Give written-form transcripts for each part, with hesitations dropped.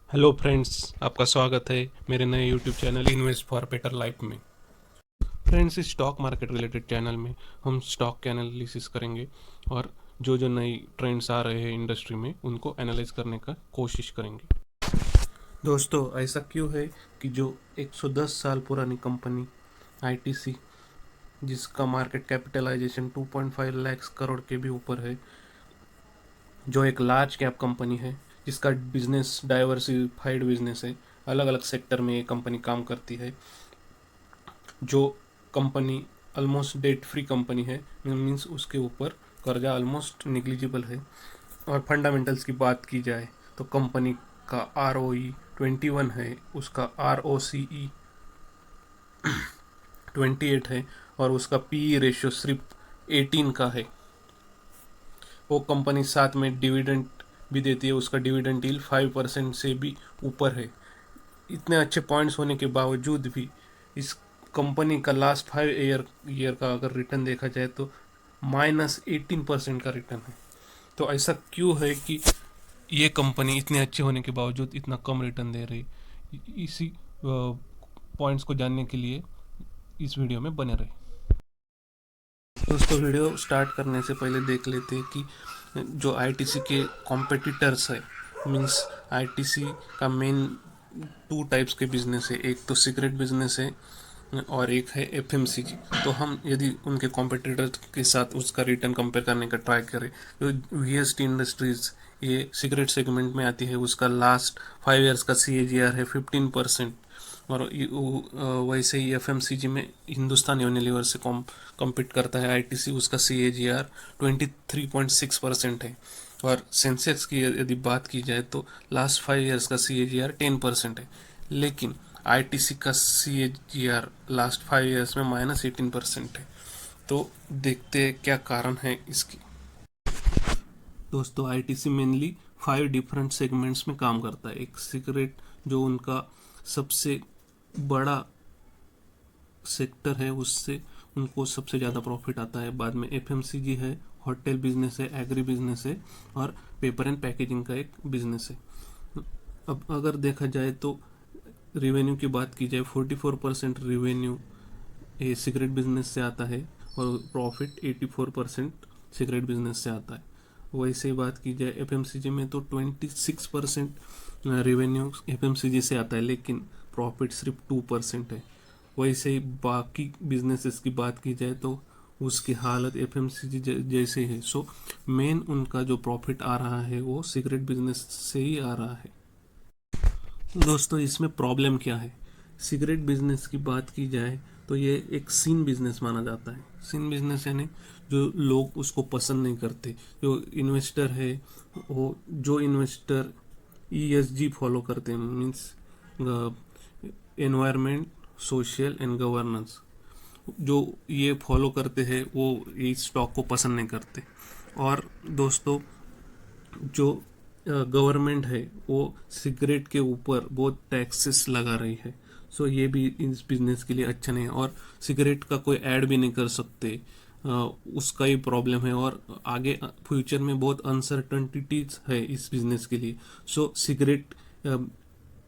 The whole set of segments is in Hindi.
हेलो फ्रेंड्स, आपका स्वागत है मेरे नए YouTube channel invest for better life में। फ्रेंड्स, इस स्टॉक मार्केट रिलेटेड चैनल में हम स्टॉक के एनालिसिस करेंगे और जो जो नई ट्रेंड्स आ रहे हैं इंडस्ट्री में उनको एनालाइज करने का कोशिश करेंगे। दोस्तों, ऐसा क्यों है कि जो 110 साल पुरानी कंपनी आईटीसी, जिसका मार्केट कैपिटलाइजेशन 2.5 लाख करोड़ के भी ऊपर है, जो एक लार्ज कैप कंपनी है, जिसका बिजनेस डाइवर्सिफाइड बिजनेस है, अलग अलग सेक्टर में ये कंपनी काम करती है, जो company almost debt free company है, मीन्स उसके ऊपर कर्जा ऑलमोस्ट निग्लिजिबल है, और फंडामेंटल्स की बात की जाए तो कंपनी का ROE 21 है, उसका ROCE 28 है, और उसका PE रेशियो सिर्फ 18 का है। वो कंपनी साथ में डिविडेंड भी देती है, उसका डिविडेंड यील्ड 5% से भी ऊपर है। इतने अच्छे पॉइंट्स होने के बावजूद भी इस कंपनी का लास्ट 5 ईयर का अगर रिटर्न देखा जाए तो -18% का रिटर्न है। तो ऐसा क्यों है कि ये कंपनी इतने अच्छे होने के बावजूद इतना कम रिटर्न दे रही? इसी पॉइंट्स को जानने के लिए इस वीडियो में बने रहे। दोस्तों, वीडियो स्टार्ट करने से पहले देख लेते हैं कि जो आईटीसी के कॉम्पिटिटर्स है, मीन्स आईटीसी का मेन 2 टाइप्स के बिजनेस है, एक तो सिगरेट बिजनेस है और एक है एफएमसीजी। तो हम यदि उनके कॉम्पिटिटर के साथ उसका रिटर्न कंपेयर करने का ट्राई करें तो वीएसटी इंडस्ट्रीज, ये सिगरेट सेगमेंट में आती है, उसका लास्ट 5 ईयर्स का CAGR है 15%। और वैसे ही एफएमसीजी में हिंदुस्तान यूनिलीवर से कॉम्पीट करता है आईटीसी, उसका CAGR 23.6% है। और सेंसेक्स की यदि बात की जाए तो लास्ट 5 ईयर्स का CAGR 10% है, लेकिन आईटीसी का CAGR लास्ट 5 ईयर्स में -18% है। तो देखते हैं क्या कारण है इसकी। दोस्तों, आईटीसी मेनली 5 डिफरेंट सेगमेंट्स में काम करता है। एक सिगरेट, जो उनका सबसे बड़ा सेक्टर है, उससे उनको सबसे ज़्यादा प्रॉफिट आता है। बाद में एफएमसीजी है, होटल बिजनेस है, एग्री बिजनेस है, और पेपर एंड पैकेजिंग का एक बिजनेस है। अब अगर देखा जाए तो रेवेन्यू की बात की जाए, 44% रेवेन्यू ये सिगरेट बिजनेस से आता है और प्रॉफिट 84% सिगरेट बिजनेस से आता है। वैसे ही बात की जाए एफएमसीजी में तो 26% रेवेन्यू एफएमसीजी से आता है, लेकिन प्रॉफिट सिर्फ 2% है। वैसे ही बाकी बिजनेसेस की बात की जाए तो उसकी हालत एफएमसीजी जैसे है। सो मेन उनका जो प्रॉफिट आ रहा है वो सिगरेट बिजनेस से ही आ रहा है। दोस्तों, इसमें प्रॉब्लम क्या है? सिगरेट बिजनेस की बात की जाए तो ये एक सीन बिजनेस माना जाता है। सीन बिजनेस यानी जो लोग उसको पसंद नहीं करते। जो इन्वेस्टर है, वो जो इन्वेस्टर ESG फॉलो करते हैं, means environment, social and governance, जो ये फॉलो करते हैं वो इस स्टॉक को पसंद नहीं करते। और दोस्तों, जो गवर्नमेंट है वो सिगरेट के ऊपर बहुत टैक्सेस लगा रही है। सो ये भी इस बिजनेस के लिए अच्छा नहीं है। और सिगरेट का कोई ऐड भी नहीं कर सकते, उसका ही प्रॉब्लम है। और आगे फ्यूचर में बहुत अनसर्टनिटीज है इस बिजनेस के लिए। सो सिगरेट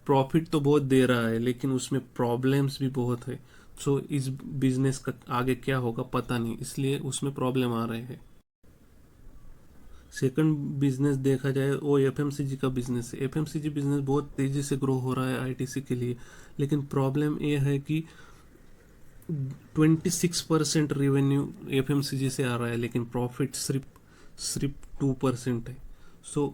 प्रॉफिट तो बहुत दे रहा है, लेकिन उसमें प्रॉब्लम्स भी बहुत है। सो इस बिजनेस का आगे क्या होगा पता नहीं, इसलिए उसमें प्रॉब्लम आ रहे हैं। सेकंड बिजनेस देखा जाए वो एफएमसीजी का बिजनेस है। एफएमसीजी बिजनेस बहुत तेज़ी से ग्रो हो रहा है आईटीसी के लिए, लेकिन प्रॉब्लम ये है कि 26% रेवेन्यू एफएमसीजी से आ रहा है, लेकिन प्रॉफिट सिर्फ सिर्फ 2% है। सो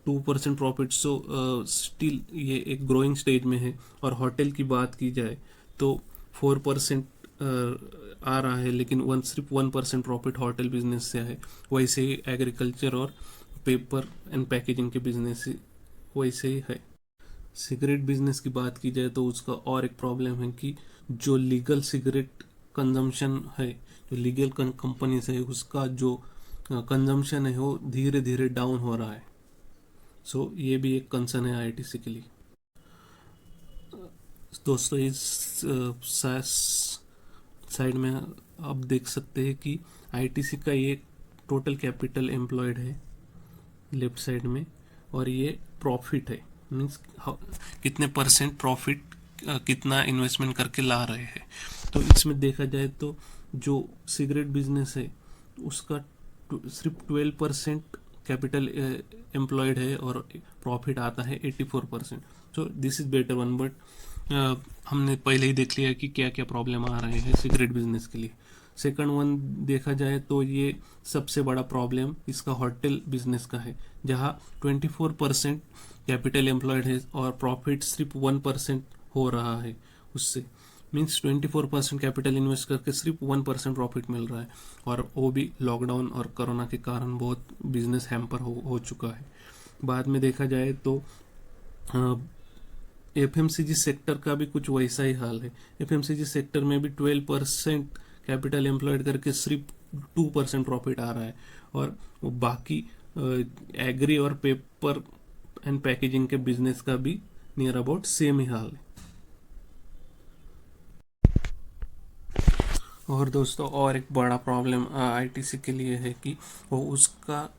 2% प्रॉफिट, सो स्टिल ये एक ग्रोइंग स्टेज में है। और होटल की बात की जाए तो 4% आ रहा है, लेकिन सिर्फ 1% प्रॉफिट होटल बिजनेस से है। वैसे ही एग्रीकल्चर और पेपर एंड पैकेजिंग के बिजनेस वैसे ही है। सिगरेट बिजनेस की बात की जाए तो उसका और एक प्रॉब्लम है कि जो लीगल सिगरेट कंजम्पशन है, जो लीगल कंपनीज है, उसका जो कंजम्पशन है वो धीरे धीरे डाउन हो रहा है। सो ये भी एक कंसर्न है आईटीसी के लिए। दोस्तों, इस साइड में आप देख सकते हैं कि आईटीसी का ये टोटल कैपिटल एम्प्लॉयड है लेफ्ट साइड में, और ये प्रॉफिट है मीन्स कितने परसेंट प्रॉफिट, कितना इन्वेस्टमेंट करके ला रहे हैं। तो इसमें देखा जाए तो जो सिगरेट बिजनेस है उसका सिर्फ 12% कैपिटल एम्प्लॉयड है और प्रॉफिट आता है 84%। So this is better one, but हमने पहले ही देख लिया कि क्या क्या प्रॉब्लम आ रहे हैं सिगरेट बिजनेस के लिए। सेकंड वन देखा जाए तो ये सबसे बड़ा प्रॉब्लम इसका होटल बिजनेस का है, जहाँ 24% कैपिटल एम्प्लॉयड है और प्रॉफिट सिर्फ 1% हो रहा है उससे। मीन्स 24% कैपिटल इन्वेस्ट करके सिर्फ 1% प्रॉफिट मिल रहा है, और वो भी लॉकडाउन और कोरोना के कारण बहुत बिजनेस हैम्पर हो चुका है। बाद में देखा जाए तो एफएमसीजी सेक्टर का भी कुछ वैसा ही हाल है। एफएमसीजी सेक्टर में भी 12% कैपिटल एम्प्लॉयड करके सिर्फ 2% प्रॉफिट आ रहा है, और वो बाकी एग्री और पेपर एंड पैकेजिंग के बिजनेस का भी नियर अबाउट सेम ही हाल है। और दोस्तों, और एक बड़ा प्रॉब्लम आईटीसी के लिए है कि वो उसका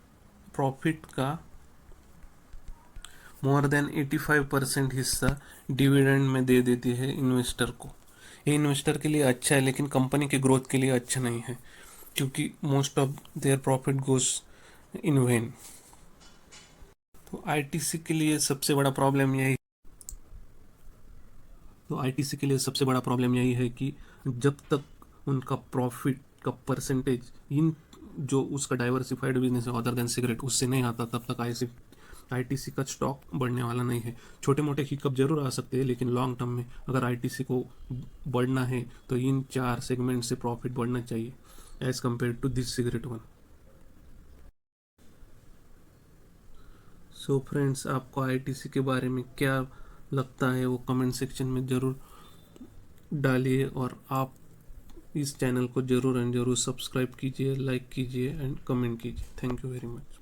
प्रॉफिट का मोर देन 85% हिस्सा डिविडेंड में दे देती है इन्वेस्टर को। ये इन्वेस्टर के लिए अच्छा है, लेकिन कंपनी के ग्रोथ के लिए अच्छा नहीं है, क्योंकि most of their profit goes in when. तो आईटीसी के लिए सबसे बड़ा प्रॉब्लम यही है कि जब तक उनका प्रॉफिट का परसेंटेज इन जो उसका डाइवर्सिफाइड बिजनेस है अदर देन सिगरेट उससे नहीं आता, तब तक आईटीसी का स्टॉक बढ़ने वाला नहीं है। छोटे मोटे हिकअप जरूर आ सकते हैं, लेकिन लॉन्ग टर्म में अगर आईटीसी को बढ़ना है तो इन 4 सेगमेंट से प्रॉफिट बढ़ना चाहिए as compare to this cigarette one. So friends, आपको आईटीसी के बारे में क्या लगता है वो कमेंट सेक्शन में ज़रूर डालिए, और आप इस चैनल को ज़रूर एंड ज़रूर सब्सक्राइब कीजिए, लाइक कीजिए एंड कमेंट कीजिए। Thank you very much.